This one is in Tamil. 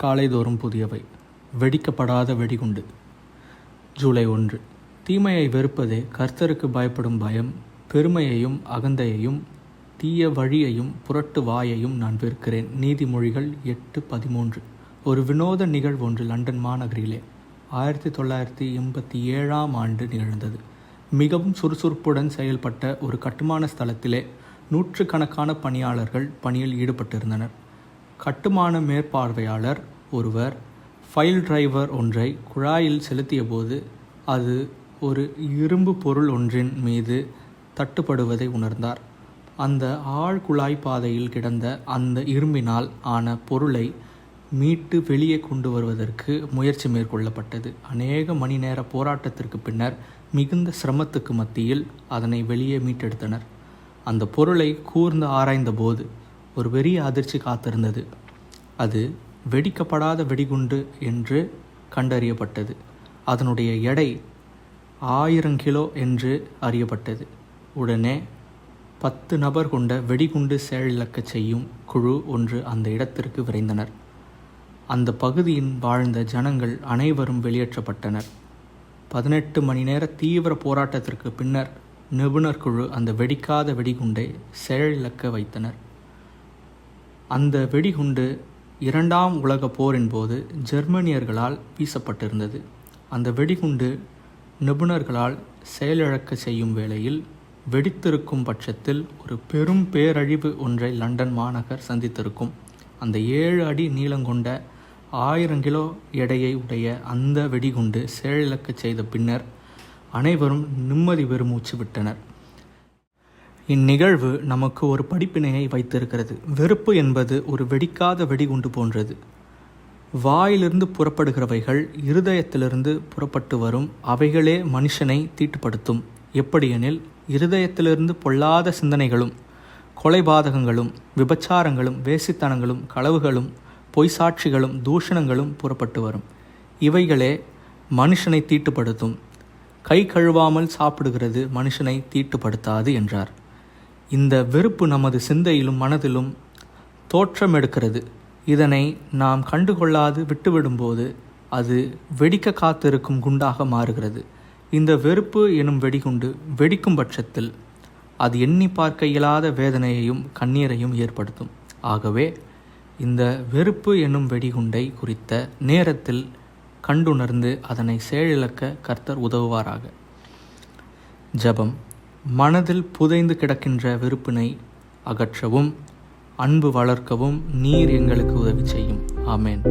காலைதோறும் புதியவை. வெடிக்கப்படாத வெடிகுண்டு. ஜூலை 1. தீமையை வெறுப்பதே கர்த்தருக்கு பயப்படும் பயம். பெருமையையும் அகந்தையையும் தீய வழியையும் புரட்டு வாயையும் நான் வெறுக்கிறேன். நீதிமொழிகள் 8:13. ஒரு வினோத நிகழ்வு ஒன்று லண்டன் மாநகரிலே 1987ஆம் ஆண்டு நிகழ்ந்தது. மிகவும் சுறுசுறுப்புடன் செயல்பட்ட ஒரு கட்டுமான ஸ்தலத்திலே நூற்றுக்கணக்கான பணியாளர்கள் பணியில் ஈடுபட்டிருந்தனர். கட்டுமான மேற்பார்வையாளர் ஒருவர் ஃபைல் டிரைவர் ஒன்றை குழாயில் செலுத்திய போது அது ஒரு இரும்பு பொருள் ஒன்றின் மீது தட்டுப்படுவதை உணர்ந்தார். அந்த ஆழ்குழாய் பாதையில் கிடந்த அந்த இரும்பினால் ஆன பொருளை மீட்டு வெளியே கொண்டு வருவதற்கு முயற்சி மேற்கொள்ளப்பட்டது. அநேக மணி நேர போராட்டத்திற்கு பின்னர் மிகுந்த சிரமத்துக்கு மத்தியில் அதனை வெளியே மீட்டெடுத்தனர். அந்த பொருளை கூர்ந்து ஆராய்ந்த போது ஒரு பெரிய அதிர்ச்சி காத்திருந்தது. அது வெடிக்கப்படாத வெடிகுண்டு என்று கண்டறியப்பட்டது. அதனுடைய எடை 1000 கிலோ என்று அறியப்பட்டது. உடனே 10 நபர் கொண்ட வெடிகுண்டு செயலிழக்கச் செய்யும் குழு ஒன்று அந்த இடத்திற்கு விரைந்தனர். அந்த பகுதியின் வாழ்ந்த ஜனங்கள் அனைவரும் வெளியேற்றப்பட்டனர். 18 மணி நேர தீவிர போராட்டத்திற்கு பின்னர் நிபுணர் குழு அந்த வெடிக்காத வெடிகுண்டை செயலிழக்க வைத்தனர். அந்த வெடிகுண்டு 2ஆம் உலகப் போரின் போது ஜெர்மனியர்களால் வீசப்பட்டிருந்தது. அந்த வெடிகுண்டு நிபுணர்களால் செயலிழக்க செய்யும் வேளையில் வெடித்திருக்கும் பட்சத்தில் ஒரு பெரும் பேரழிவு ஒன்றை லண்டன் மாநகர் சந்தித்திருக்கும். அந்த 7 அடி நீளங்கொண்ட 1000 கிலோ எடையை உடைய அந்த வெடிகுண்டு செயலிழக்க செய்த பின்னர் அனைவரும் நிம்மதி பெருமூச்சு விட்டனர். இந்நிகழ்வு நமக்கு ஒரு படிப்பினையை வைத்திருக்கிறது. வெறுப்பு என்பது ஒரு வெடிக்காத வெடிகுண்டு போன்றது. வாயிலிருந்து புறப்படுகிறவைகள் இருதயத்திலிருந்து புறப்பட்டு வரும். அவைகளே மனுஷனை தீட்டுப்படுத்தும். எப்படியெனில் இருதயத்திலிருந்து பொல்லாத சிந்தனைகளும் கொலைபாதகங்களும் விபச்சாரங்களும் வேசித்தனங்களும் களவுகளும் பொய்சாட்சிகளும் தூஷணங்களும் புறப்பட்டு வரும். இவைகளே மனுஷனை தீட்டுப்படுத்தும். கை கழுவாமல் சாப்பிடுகிறது மனுஷனை தீட்டுப்படுத்தாது என்றார். இந்த வெறுப்பு நமது சிந்தையிலும் மனதிலும் தோற்றமெடுக்கிறது. இதனை நாம் கண்டுகொள்ளாது விட்டுவிடும்போது அது வெடிக்க காத்திருக்கும் குண்டாக மாறுகிறது. இந்த வெறுப்பு எனும் வெடிகுண்டு வெடிக்கும் பட்சத்தில் அது எண்ணி பார்க்க இயலாத வேதனையையும் கண்ணீரையும் ஏற்படுத்தும். ஆகவே இந்த வெறுப்பு எனும் வெடிகுண்டை குறித்த நேரத்தில் கண்டுணர்ந்து அதனை செயலிழக்க கர்த்தர் உதவுவாராக. ஜெபம். மனதில் புதைந்து கிடக்கின்ற வெறுப்பினை அகற்றவும் அன்பு வளர்க்கவும் நீர் எங்களுக்கு உதவி செய்யும். ஆமேன்.